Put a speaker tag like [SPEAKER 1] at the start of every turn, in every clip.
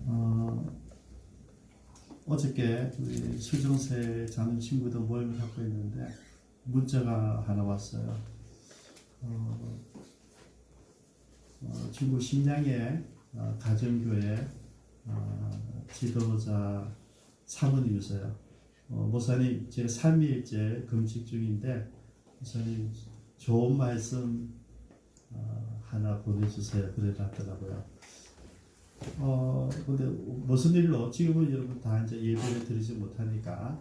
[SPEAKER 1] 어, 어저께 우리 수정세 자는 친구들 모임을 갖고 있는데 문자가 하나 왔어요. 중국 신양의 가정교회 지도자 사모님이세요. 목사님, 제가 3일째 금식 중인데 목사님 좋은 말씀 하나 보내주세요. 그래놨더라고요. 근데 무슨 일로 지금은 여러분 다 이제 예배를 드리지 못하니까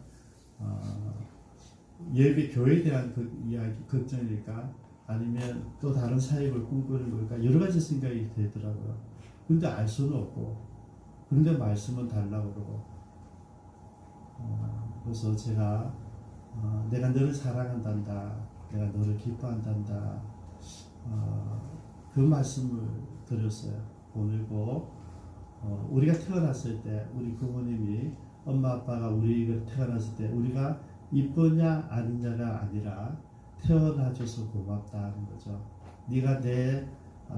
[SPEAKER 1] 예배 교회에 대한 그 이야기 걱정일까 아니면 또 다른 사역을 꿈꾸는 걸까 여러 가지 생각이 되더라고요. 근데 알 수는 없고 그런데 말씀은 달라고 그러고 그래서 제가 내가 너를 사랑한단다, 내가 너를 기뻐한단다, 그 말씀을 드렸어요. 보내고 우리가 태어났을 때 우리 부모님이 엄마 아빠가 우리가 태어났을 때 우리가 이쁘냐 아니냐가 아니라 태어나줘서 고맙다는 거죠. 네가 내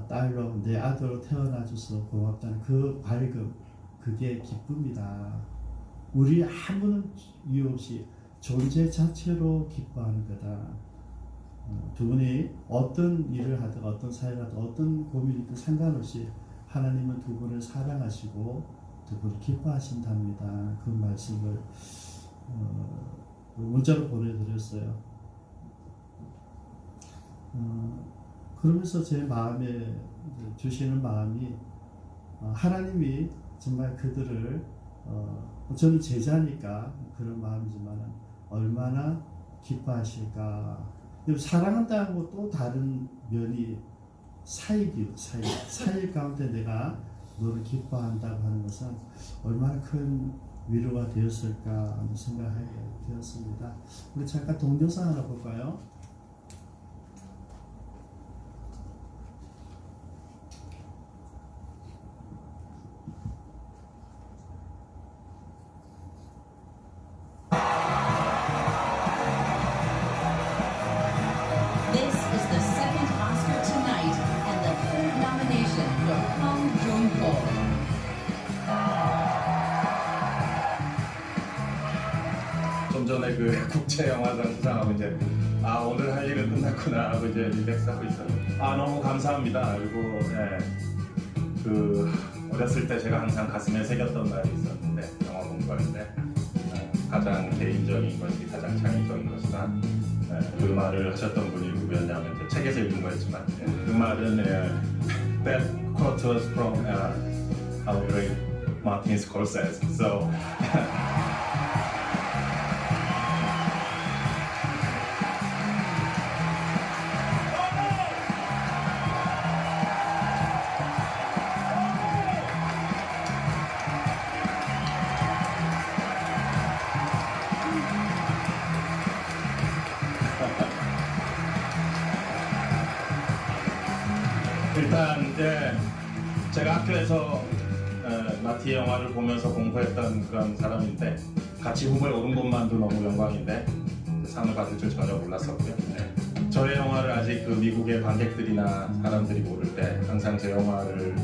[SPEAKER 1] 딸로 내 아들로 태어나줘서 고맙다는 그 밝음, 그게 기쁨이다. 우리 아무런 이유 없이 존재 자체로 기뻐하는 거다. 두 분이 어떤 일을 하든 어떤 사역을 하든 어떤 고민이든 상관없이 하나님은 두 분을 사랑하시고 두 분을 기뻐하신답니다. 그 말씀을 문자로 보내드렸어요. 그러면서 제 마음에 주시는 마음이 하나님이 정말 그들을 저는 제자니까 그런 마음이지만 얼마나 기뻐하실까. 사랑한다는 것도 다른 면이 사익이요. 사익 가운데 내가 너를 기뻐한다고 하는 것은 얼마나 큰 위로가 되었을까 하는 생각하게 되었습니다. 우리 잠깐 동영상 하나 볼까요?
[SPEAKER 2] This is the second Oscar tonight and the third nomination for Hong Joon-ho.
[SPEAKER 3] 좀 전에 그 국제영화상 수상하고 이제 오늘 할 일은 끝났구나 하고 이제 릴렉스하고 있었는데 너무 감사합니다. 그리고 그 어렸을 때 제가 항상 가슴에 새겼던 말이 있었는데 영화 공부하는데 가장 개인적인 것이 가장 창의적인 것이다. 그 말을 하셨던 분이 누구였냐면 이제 책에서 읽은 거였지만 그 말은 that quote was from our great Martin Scorsese. So 일단 이제 제가 학교에서 마티 영화를 보면서 공부했던 그런 사람인데 같이 후보에 오른 것만도 너무 영광인데 상을 받을 줄 전혀 몰랐었고요. 저의 영화를 아직 그 미국의 관객들이나 사람들이 모를 때 항상 제 영화를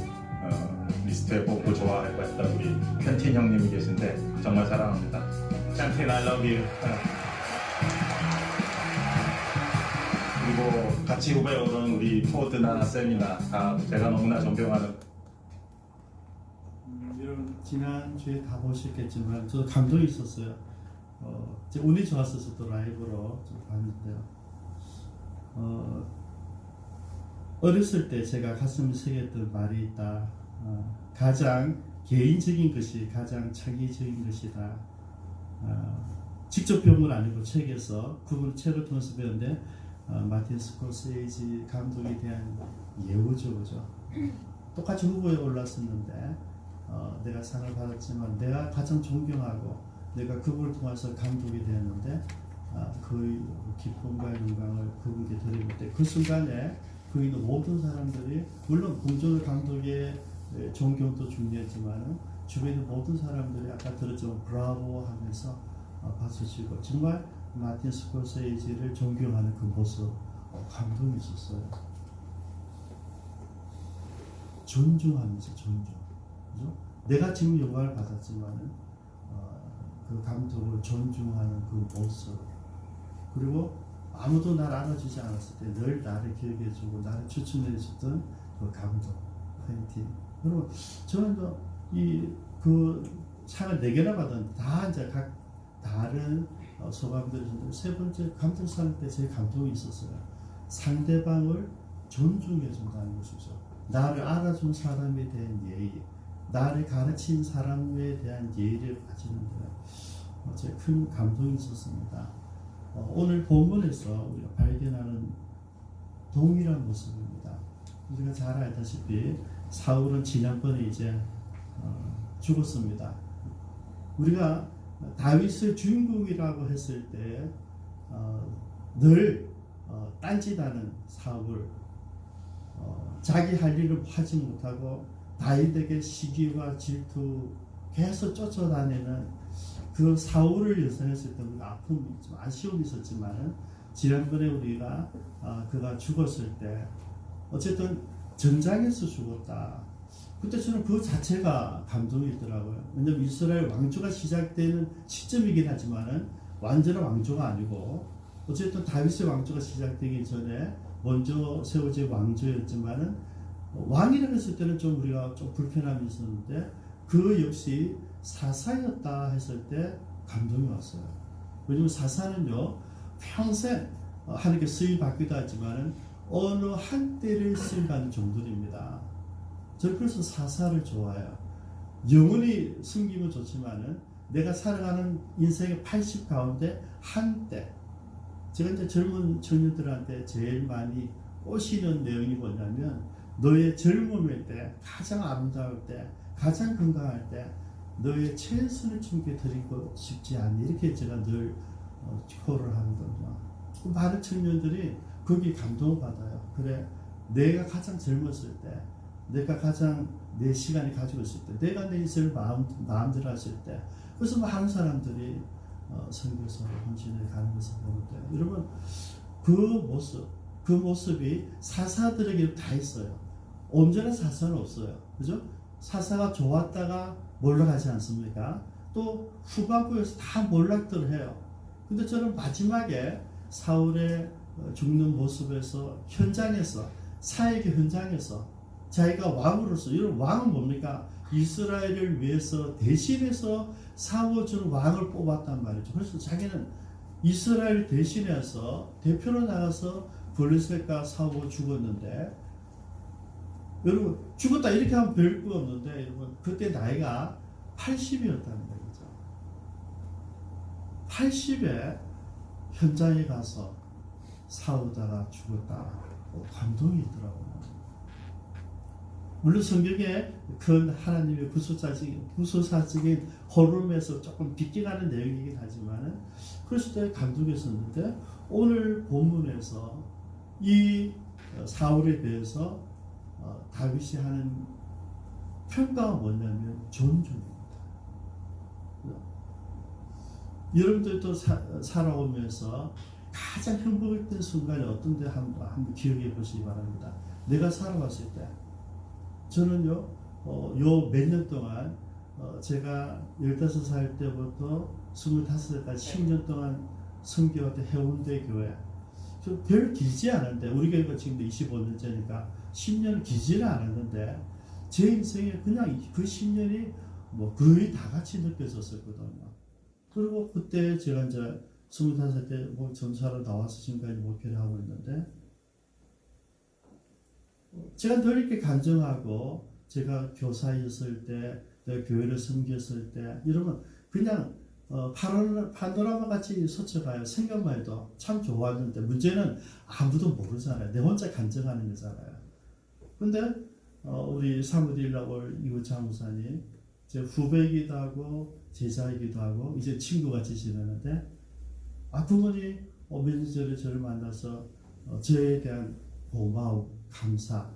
[SPEAKER 3] 리스트에 뽑고 좋아하고 했던 우리 켄틴 형님이 계신데 정말 사랑합니다. 켄틴 I love you. 그리고 같이 후배에 오른 우리 포드나 쌤이나 다 제가 너무나 존경하는
[SPEAKER 1] 여러분 지난주에 다 보셨겠지만 저도 감동이 있었어요. 운이 좋았어서 또 라이브로 좀 봤는데요. 어렸을 때 제가 가슴을 새겼던 말이 있다. 가장 개인적인 것이 가장 창의적인 것이다. 직접 배운 건 아니고 책에서 그분 책을 통해서 배웠는데 마틴 스콜세이지 감독에 대한 예우죠, 그죠? 똑같이 후보에 올랐었는데 내가 상을 받았지만 내가 가장 존경하고 내가 그분을 통해서 감독이 되었는데 그 기쁨과 영광을 그분께 드리고 때 그 순간에 그 모든 사람들이 물론 봉준호 감독의 존경도 중요했지만 주변의 모든 사람들이 아까 들었지만 브라보 하면서 박수치고 정말 마틴 스콜세이지를 존경하는 그 모습 감동이 있었어요. 존중하면서 존중, 그죠? 내가 지금 영광을 받았지만은 그 감독을 존중하는 그 모습, 그리고 아무도 나를 알아주지 않았을 때 늘 나를 기억해주고 나를 추천해주던 그 감독 팬티. 그리고 저는 그 상을 4개나 받은 다 이제 각 다른 소감들이 있는데, 세 번째 감독상 때 제 감동이 있었어요. 상대방을 존중해 준다는 것이죠. 나를 알아준 사람에 대한 예의, 나를 가르친 사람에 대한 예의를 가지는데 제 큰 감동이 있었습니다. 오늘 본문에서 우리가 발견하는 동일한 모습입니다. 우리가 잘 알다시피 사울은 지난번에 이제 죽었습니다. 우리가 다윗을 주인공이라고 했을 때 늘 딴짓하는 사울, 자기 할 일을 하지 못하고 다윗에게 시기와 질투 계속 쫓아다니는 그 사울을 연상했을 때 우리가 아픔이 좀 아쉬움이 있었지만은, 지난번에 우리가 그가 죽었을 때 어쨌든 전장에서 죽었다. 그때 저는 그 자체가 감동이 있더라고요. 왜냐면 이스라엘 왕조가 시작되는 시점이긴 하지만은 완전한 왕조가 아니고, 어쨌든 다윗의 왕조가 시작되기 전에 먼저 세워진 왕조였지만은, 왕이라고 했을 때는 좀 우리가 좀 불편함이 있었는데 그 역시 사사였다 했을 때 감동이 왔어요. 왜냐면 사사는요 평생 하나님께 쓰임 받기도 하지만은 어느 한때를 쓰임 받는 종들입니다. 저는 그래서 사사를 좋아해요. 영원히 숨기면 좋지만은 내가 살아가는 인생의 80 가운데 한때, 제가 이제 젊은 청년들한테 제일 많이 꼬시는 내용이 뭐냐면, 너의 젊음일 때, 가장 아름다울 때, 가장 건강할 때 너의 최선을 충게 드리고 싶지 않니? 이렇게 제가 늘 콜을 하거든요. 많은 청년들이 거기에 감동을 받아요. 그래, 내가 가장 젊었을 때, 내가 가장 내 시간이 가지고 있을 때, 내가 내 인생을 마음대로 했을 때, 그래서 많은 사람들이 선교사로 헌신해 가는 것을 보는데, 여러분 그 모습이 사사들에게 다 있어요. 온전한 사사는 없어요. 그죠? 사사가 좋았다가 몰락하지 않습니까? 또 후반부에서 다 몰락들을 해요. 근데 저는 마지막에 사울의 죽는 모습에서, 현장에서, 사역의 현장에서 자기가 왕으로서, 이런 왕은 뭡니까? 이스라엘을 위해서 대신해서 세워준 왕을 뽑았단 말이죠. 그래서 자기는 이스라엘 대신해서 대표로 나가서 블레셋과 싸우고 죽었는데, 여러분 죽었다 이렇게 하면 별거 없는데, 여러분 그때 나이가 80이었다는 거죠. 80에 현장에 가서 싸우다가 죽었다. 감동이 있더라고요. 물론 성경에 큰 하나님의 구속사적인 허름에서 조금 비껴가는 내용이긴 하지만은, 그랬을 때 감동이 있었는데, 오늘 본문에서 이 사울에 대해서 다윗이 하는 평가가 뭐냐면 존중입니다. 여러분들도 살아오면서 가장 행복했던 순간이 어떤데 한번 기억해 보시기 바랍니다. 내가 살아왔을 때, 저는요 요 몇 년 동안 제가 15살 때부터 25살까지 10년 동안 선교할 때 해운대 교회, 별 길지 않은데, 우리 교회가 지금 25년째니까 10년 길지는 않았는데, 제 인생에 그냥 그 10년이 뭐 거의 다 같이 느껴졌었거든요. 그리고 그때 제가 이제 25살 때 뭐 전사로 나와서 지금까지 목회를 하고 있는데, 제가 늘 이렇게 간증하고, 제가 교사였을 때, 내가 교회를 섬겼을 때, 여러분 그냥 파노라마 같이 스쳐가요. 생각만 해도 참 좋았는데, 문제는 아무도 모르잖아요. 내 혼자 간증하는 거잖아요. 근데 우리 사무딜라고 이구 장무사님, 제 후배이기도 하고 제자이기도 하고 이제 친구같이 지내는데, 그분이 몇년 전에 저를 만나서 저에 대한 고마움, 감사,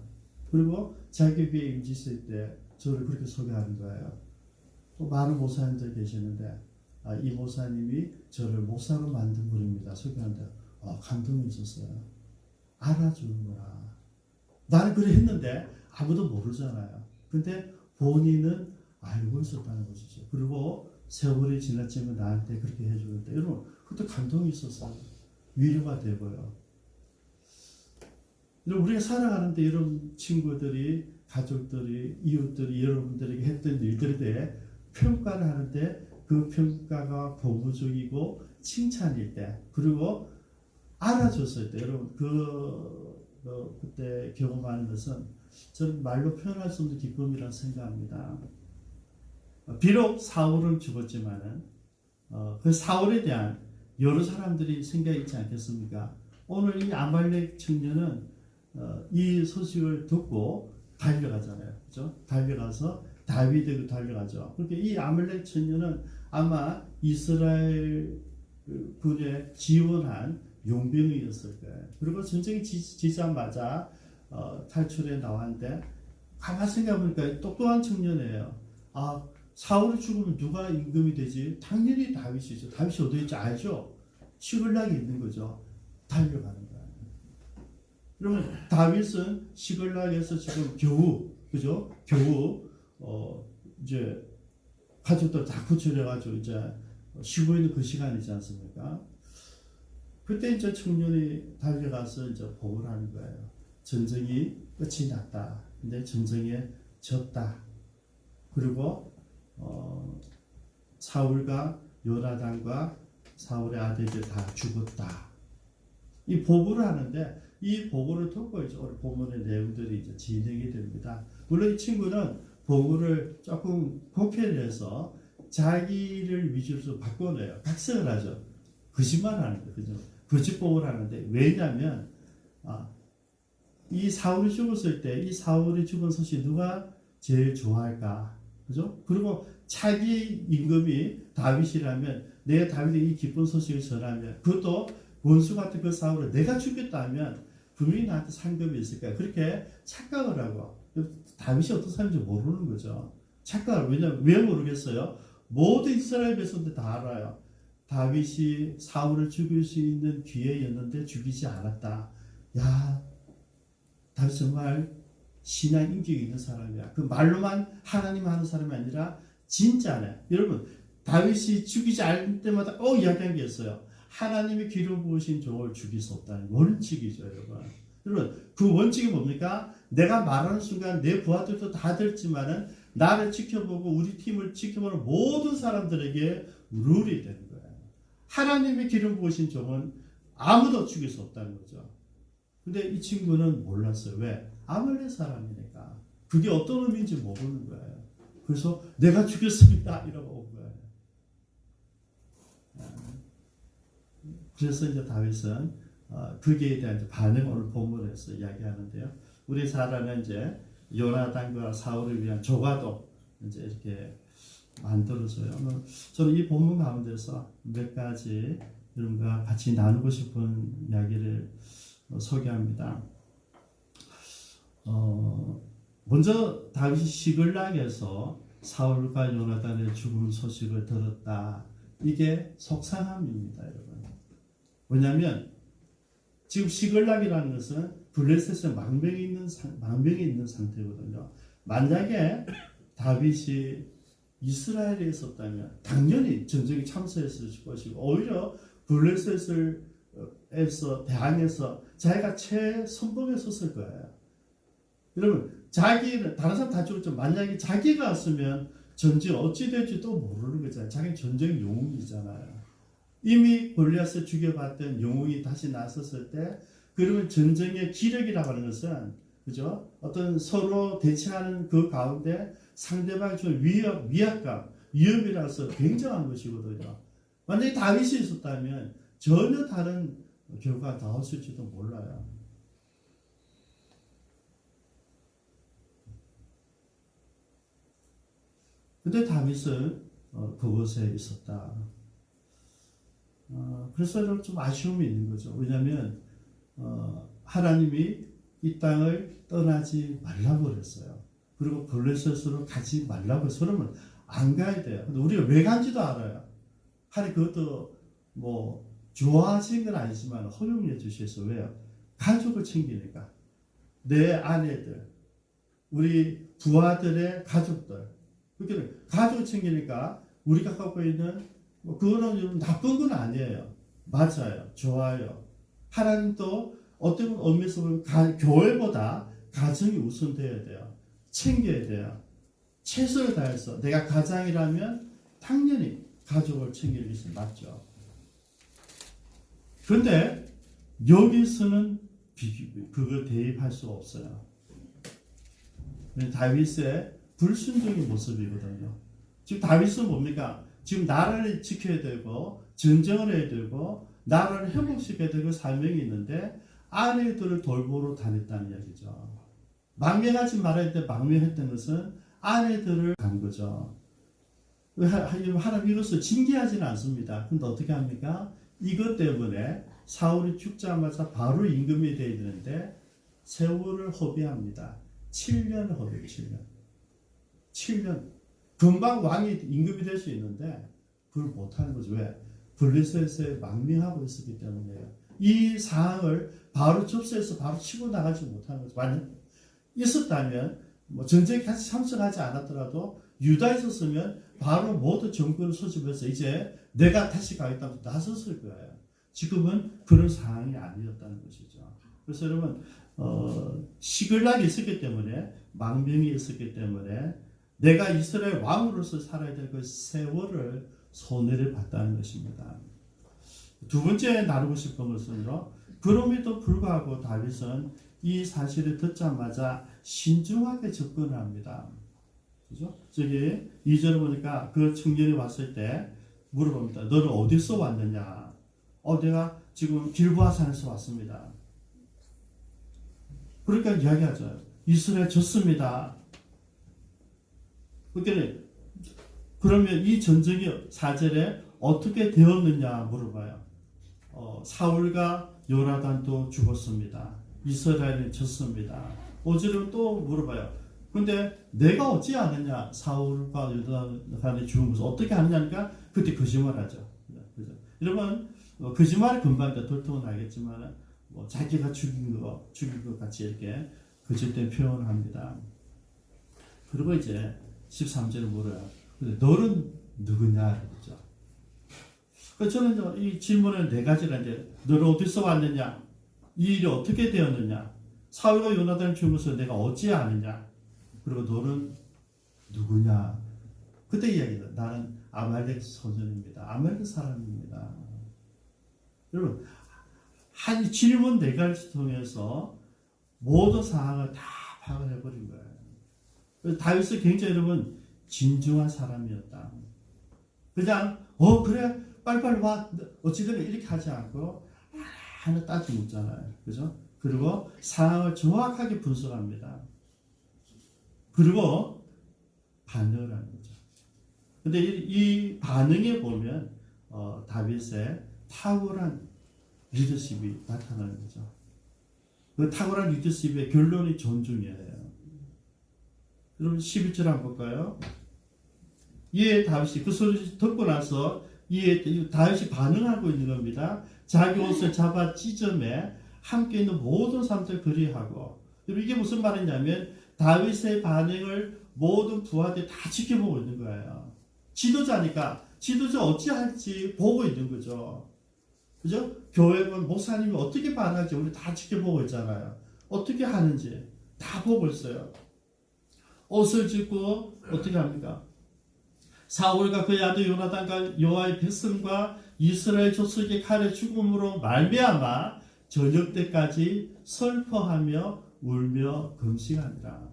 [SPEAKER 1] 그리고 자기 교회에 임지실 때 저를 그렇게 소개하는 거예요. 또 많은 목사님들 계시는데, 이 목사님이 저를 목사로 만든 분입니다. 소개하는데 감동이 있었어요. 알아주는구나. 나는 그래 했는데 아무도 모르잖아요. 근데 본인은 알고 있었다는 것이죠. 그리고 세월이 지났지만 나한테 그렇게 해주는데 여러분 그것도 감동이 있었어요. 위로가 되고요. 우리가 살아가는데 이런 친구들이, 가족들이, 이웃들이 여러분들에게 했던 일들에 대해 평가를 하는데 그 평가가 보무적이고 칭찬일 때, 그리고 알아줬을 때, 여러분 그때 경험하는 것은 저는 말로 표현할 수 없는 기쁨이라고 생각합니다. 비록 사울은 죽었지만은 그 사울에 대한 여러 사람들이 생각이 있지 않겠습니까? 오늘 이 아말렉 청년은 이 소식을 듣고 달려가잖아요. 그죠? 달려가서 다윗에게 달려가죠. 그렇게 이 아말렉 청년은 아마 이스라엘 군에 지원한 용병이었을 거예요. 그리고 전쟁이 지자마자 탈출해 나왔는데 가만히 생각해보니까 똑똑한 청년이에요. 아, 사울이 죽으면 누가 임금이 되지? 당연히 다윗이죠. 다윗이 어디 있지 알죠? 시글락에 있는 거죠. 달려가는 거예요. 그러면 다윗은 시글락에서 지금 겨우, 그죠? 겨우 이제 가족들 다 구출해가지고 이제 쉬고 있는 그 시간이지 않습니까? 그때 이제 청년이 달려가서 이제 보고를 하는 거예요. 전쟁이 끝이 났다. 근데 전쟁에 졌다. 그리고 사울과 요나단과 사울의 아들들 다 죽었다. 이 보고를 하는데 이 보고를 듣고 이제 오늘 본문의 내용들이 이제 진행이 됩니다. 물론 이 친구는 보고를 조금 곡해를 해서 자기를 위주로 바꿔내요. 각색을 하죠. 거짓말을 하는 거예요. 그죠? 거짓 보고를 하는데 왜냐하면 이 사울이 죽었을 때 이 사울이 죽은 소식 누가 제일 좋아할까? 그죠? 그리고 차기 임금이 다윗이라면 내가 다윗에게 이 기쁜 소식을 전하면 그것도 원수 같은 그 사울을 내가 죽였다면 분명히 나한테 상급이 있을 거야. 그렇게 착각을 하고 다윗이 어떤 사람인지 모르는 거죠. 착각을. 왜냐면 왜 모르겠어요? 모든 이스라엘 백성들 다 알아요. 다윗이 사울을 죽일 수 있는 기회였는데 죽이지 않았다. 야, 다윗 정말 신앙 인격이 있는 사람이야. 그 말로만 하나님 하는 사람이 아니라 진짜네. 여러분 다윗이 죽이지 않을 때마다 이야기한 게 있어요. 하나님이 기름 부으신 종을 죽일 수 없다는 원칙이죠, 여러분. 여러분 그 원칙이 뭡니까? 내가 말하는 순간 내 부하들도 다 들지만은 나를 지켜보고 우리 팀을 지켜보는 모든 사람들에게 룰이 되는 거예요. 하나님이 기름 부으신 종은 아무도 죽일 수 없다는 거죠. 근데 이 친구는 몰랐어요. 왜? 아말렉 사람이니까. 그게 어떤 의미인지 모르는 거예요. 그래서 내가 죽였습니다. 이러고 온 거예요. 그래서 이제 다윗은 거기에 대한 반응을 오늘 본문에서 이야기하는데요. 우리 사람은 이제 요나단과 사울을 위한 조과도 이제 이렇게 만들어줘요. 저는 이 본문 가운데서 몇 가지 여러분과 같이 나누고 싶은 이야기를 소개합니다. 먼저 다윗이 시글락에서 사울과 요나단의 죽음 소식을 들었다. 이게 속상함입니다, 여러분. 왜냐하면 지금 시글락이라는 것은 블레셋의 망명이 있는 상태거든요. 만약에 다윗이 이스라엘에 있었다면 당연히 전쟁에 참석했을 것이고 오히려 블레셋에서 대항해서 자기가 최선봉에 섰을 거예요. 여러분 자기는 다른 사람 다 죽었죠. 만약에 자기가 왔으면 전쟁 어찌 될지도 모르는 거잖아요. 자기는 전쟁 영웅이잖아요. 이미 골리앗을 죽여봤던 영웅이 다시 나섰을 때 그러면 전쟁의 기력이라고 하는 것은 그죠? 어떤 서로 대치하는 그 가운데 상대방이 준 위압감, 위협이라서 굉장한 것이거든요. 만약에 다윗이 있었다면 전혀 다른 결과가 나왔을지도 몰라요. 근데 다윗은 그곳에 있었다. 그래서 좀 아쉬움이 있는 거죠. 왜냐하면 하나님이 이 땅을 떠나지 말라고 그랬어요. 그리고 블레셋으로 가지 말라고 해서 그러면 안 가야 돼요. 근데 우리가 왜 간지도 알아요. 하나님 그것도 뭐 좋아하시는 건 아니지만 허용해 주셔서 왜요? 가족을 챙기니까. 내 아내들, 우리 부하들의 가족들, 그러니까 가족을 챙기니까 우리가 갖고 있는 뭐 그거는 나쁜 건 아니에요. 맞아요. 좋아요. 하나님도 어떤 의미에서 보면 교회보다 가정이 우선돼야 돼요. 챙겨야 돼요. 최선을 다해서 내가 가장이라면 당연히 가족을 챙길 것이 맞죠. 그런데 여기서는 그걸 대입할 수 없어요. 다윗의 불순종의 모습이거든요. 지금 다윗은 뭡니까? 지금 나라를 지켜야 되고 전쟁을 해야 되고 나라를 회복시켜야 되고 사명이 있는데 아내들을 돌보러 다녔다는 이야기죠. 망명하지 말아야 돼. 망명했던 것은 아내들을 간 거죠. 하나님 이것을 징계하지는 않습니다. 근데 어떻게 합니까? 이것 때문에 사울이 죽자마자 바로 임금이 되어야 되는데 세월을 허비합니다. 7년을 허비해요. 7년. 금방 왕이 임금이 될 수 있는데 그걸 못하는 거죠. 왜? 블레셋에 망명하고 있었기 때문에요. 이 상황을 바로 접수해서 바로 치고 나가지 못하는 거죠. 만약 있었다면 뭐 전쟁에 같이 참석하지 않았더라도 유다에 있었으면 바로 모든 정권을 소집해서 이제 내가 다시 가겠다고 나섰을 거예요. 지금은 그런 상황이 아니었다는 것이죠. 그래서 여러분 시글락이 있었기 때문에 망명이 있었기 때문에 내가 이스라엘 왕으로서 살아야 될 그 세월을 손해를 봤다는 것입니다. 두 번째 나누고 싶은 것은요. 그럼에도 불구하고 다윗은 이 사실을 듣자마자 신중하게 접근을 합니다. 그죠? 저기 2절을 보니까 그 청년이 왔을 때 물어봅니다. 너는 어디서 왔느냐? 내가 지금 길보아산에서 왔습니다. 그러니까 이야기하죠. 이스라엘 졌습니다. 그러면 이 전쟁이 4절에 어떻게 되었느냐 물어봐요. 사울과 요나단도 죽었습니다. 이스라엘은 졌습니다. 5절은 또 물어봐요. 근데 내가 어찌 아느냐? 사울과 요나단이 죽은 것을 어떻게 아느냐니까 그때 거짓말하죠. 그죠? 여러분 거짓말이 금방 돌통은 알겠지만 뭐 자기가 죽인 것 같이 이렇게 거짓된 표현을 합니다. 그리고 이제 13절을 물어요. 근데 너는 누구냐? 그죠? 저는 이 질문을 네 가지를 이제 너는 어디서 왔느냐? 이 일이 어떻게 되었느냐? 사울과 요나단을 죽은 것을 내가 어찌 아느냐? 그리고 너는 누구냐? 그때 이야기다. 나는 아말렉 소년입니다. 아말렉 사람입니다. 여러분 한 질문 네 가지를 통해서 모든 상황을 다 파악을 해버린 거예요. 다윗은 굉장히 여러분 진중한 사람이었다. 그냥 그래 빨리빨리 와 어찌든 이렇게 하지 않고 하나 따지 묻잖아요. 그죠? 그리고 상황을 정확하게 분석합니다. 그리고 반응을 하는 거죠. 근데 이 반응에 보면 다윗의 탁월한 리더십이 나타나는 거죠. 그 탁월한 리더십의 결론이 존중이에요. 여러분 11절 한번 볼까요? 이에 다윗이 그 소리를 듣고 나서 이에 다윗이 반응하고 있는 겁니다. 자기 옷을 잡아 찢어매 함께 있는 모든 사람들 그리하고. 이게 무슨 말이냐면 다윗의 반응을 모든 부하들이 다 지켜보고 있는 거예요. 지도자니까 지도자 어찌할지 보고 있는 거죠. 그죠? 교회는 목사님이 어떻게 반응할지 우리 다 지켜보고 있잖아요. 어떻게 하는지 다 보고 있어요. 옷을 찢고 어떻게 합니까? 사울과 그의 아들 요나단과 여호와의 백성과 이스라엘 족속의 칼의 죽음으로 말미암아 저녁 때까지 슬퍼하며 울며 금식하니라.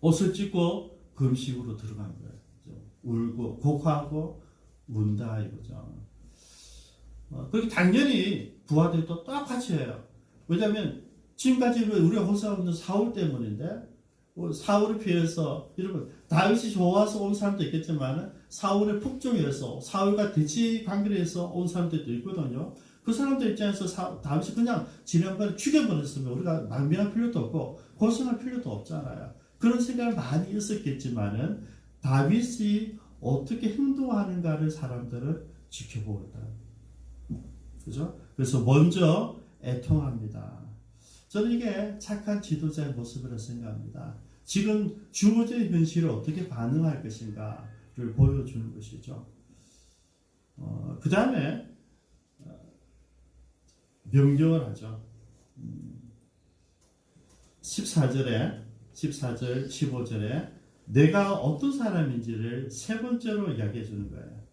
[SPEAKER 1] 옷을 찢고 금식으로 들어간 거예요. 울고 곡하고 운다 이거죠. 그렇게 당연히 부하들도 똑같이 해요. 왜냐하면 지금까지 우리가 호소하고 있는 사울 때문인데 사울에 비해서 여러분 다윗이 좋아서 온 사람도 있겠지만 사울의 폭정에서 사울과 대치 관계를 해서 온 사람들도 있거든요. 그 사람들 입장에서 다윗이 그냥 지난번에 죽여버렸으면 우리가 망명할 필요도 없고 고생할 필요도 없잖아요. 그런 생각을 많이 있었겠지만은 다윗이 어떻게 행동하는가를 사람들은 지켜보고 있다. 그죠? 그래서 먼저 애통합니다. 저는 이게 착한 지도자의 모습이라고 생각합니다. 지금 주어진 현실을 어떻게 반응할 것인가를 보여주는 것이죠. 그 다음에 명령을 하죠. 14절, 15절에 내가 어떤 사람인지를 세 번째로 이야기해 주는 거예요.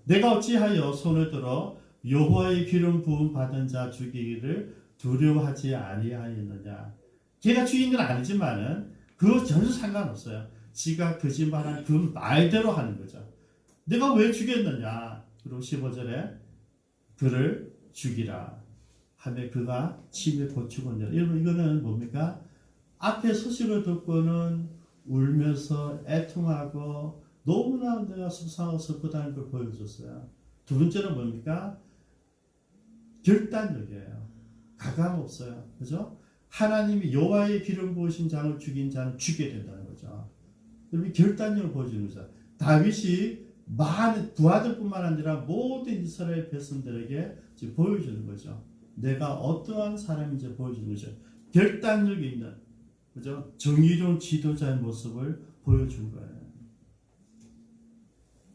[SPEAKER 1] 내가 어찌하여 손을 들어 여호와의 기름 부음 받은 자 죽이기를 두려워하지 아니하였느냐. 걔가 죽인 건 아니지만은 그거 전혀 상관없어요. 지가 거짓말한 그 말대로 하는 거죠. 내가 왜 죽였느냐. 그리고 15절에 그를 죽이라 하며 그가 침에 고치고니라. 여러분 이거는 뭡니까? 앞에 소식을 듣고는 울면서 애통하고 너무나 내가 속상하고 슬프다는 걸 보여줬어요. 두 번째는 뭡니까? 결단력이에요. 가감 없어요. 그죠? 하나님이 여호와의 기름 부으신 자를 죽인 자는 죽게 된다는 거죠. 여러분 결단력을 보여주는 거죠. 다윗이 많은 부하들뿐만 아니라 모든 이스라엘 백성들에게 지금 보여주는 거죠. 내가 어떠한 사람인지 보여주는 거죠. 결단력이 있는, 그죠? 정의로운 지도자의 모습을 보여준 거예요.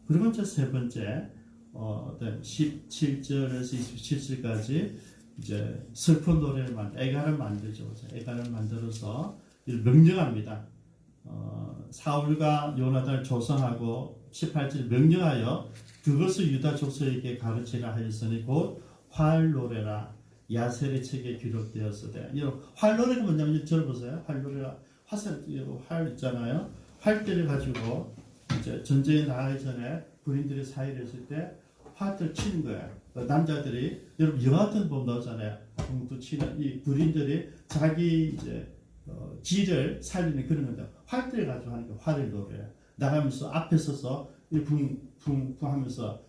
[SPEAKER 1] 그리고 이제 세 번째, 17절에서 27절까지 이제 슬픈 노래를 애가를 만들죠. 애가를 만들어서 명령합니다. 사울과 요나단을 조성하고 18절 명령하여 그것을 유다 족속에게 가르치라 하였으니 곧 활노래라 야셀의 책에 기록되었으되. 활노래가 뭐냐면 들어보세요. 활노래가 활 있잖아요. 활대를 가지고 이제 전쟁에 나가기 전에 군인들이 사이를 했을 때 활대를 치는 거예요. 남자들이 여러분 영화 같은 거 나오잖아요. 공도 치는 이 군인들이 자기 이제 기를 살리는 그런 건데 활대를 가지고 하는 게 활을 노래예요. 나가면서 앞에 서서 붕붕 하면서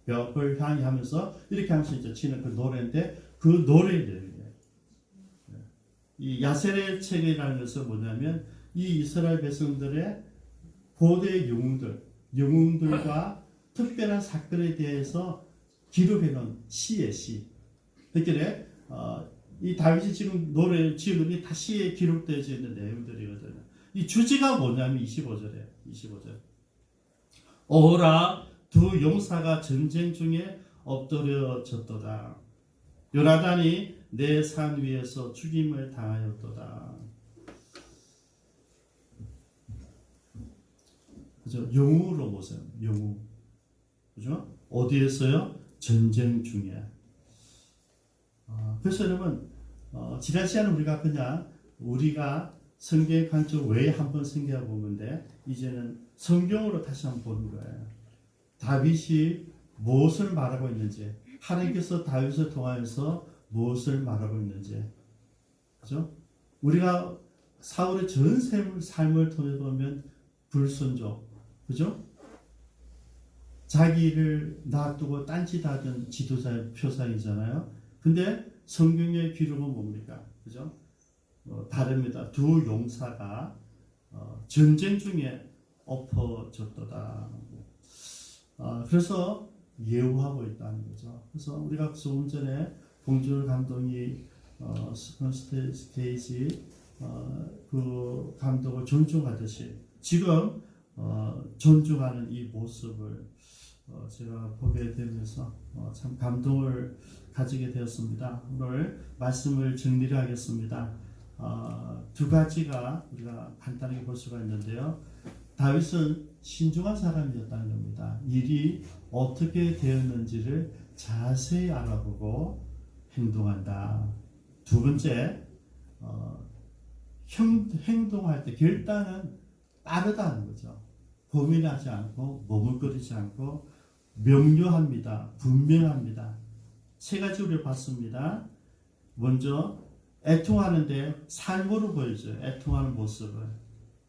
[SPEAKER 1] 벽을 향해 하면서 이렇게 하면서 이제 치는 그 노래인데 그 노래의 내용이에요. 이 야셀의 책이라는 것은 뭐냐면 이 이스라엘 백성들의 고대 영웅들과 특별한 사건에 대해서 기록해 놓은 시의 시. 그러니까 이 다윗이 지금 노래를 지은 게 다 시에 기록되어져 있는 내용들이거든요. 이 주제가 뭐냐면 25절에 25절. 오라 두 용사가 전쟁 중에 엎드려졌도다. 요나단이 내 산 위에서 죽임을 당하였도다. 그죠? 영웅으로 보세요. 영웅. 그죠? 어디에서요? 전쟁 중에. 그래서 여러분, 지난 시간에 우리가 성경의 관점 외에 한번 생각해 보는데, 이제는 성경으로 다시 한번 보는 거예요. 다윗이 무엇을 말하고 있는지, 하나님께서 다윗을 통하여서 무엇을 말하고 있는지, 그죠? 우리가 사울의 전 삶을 통해 보면 불순종, 그죠? 자기를 놔두고 딴짓하던 지도자의 표상이잖아요. 근데 성경의 기록은 뭡니까? 그죠? 다릅니다. 두 용사가 전쟁 중에 엎어졌도다. 그래서 예우하고 있다는 거죠. 그래서 우리가 조금 전에 봉준호 감독이 스테이지 그 감독을 존중하듯이 지금 존중하는 이 모습을 제가 보게 되면서 참 감동을 가지게 되었습니다. 오늘 말씀을 정리를 하겠습니다. 두 가지가 우리가 간단하게 볼 수가 있는데요. 다윗은 신중한 사람이었다는 겁니다. 일이 어떻게 되었는지를 자세히 알아보고 행동한다. 두 번째, 행동할 때 결단은 빠르다는 거죠. 고민하지 않고 머뭇거리지 않고 명료합니다. 분명합니다. 세 가지 우리가 봤습니다. 먼저 애통하는데 삶으로 보여줘요. 애통하는 모습을.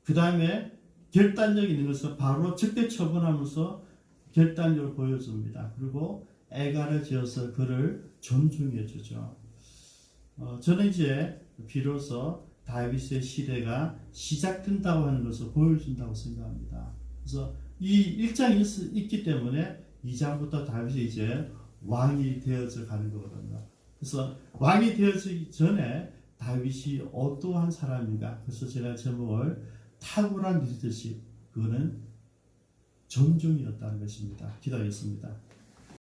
[SPEAKER 1] 그 다음에 결단력 있는 것을 바로 적대 처분하면서 결단력을 보여줍니다. 그리고 애가를 지어서 그를 존중해 주죠. 저는 이제 비로소 다윗의 시대가 시작된다고 하는 것을 보여준다고 생각합니다. 그래서 이 1장이 있기 때문에 2장부터 다윗이 이제 왕이 되어져 가는 거거든요. 그래서 왕이 되어지기 전에 다윗이 어떠한 사람인가? 그래서 제가 제목을 탁월한 리더십, 그거는 존중이었다는 것입니다. 기도하겠습니다.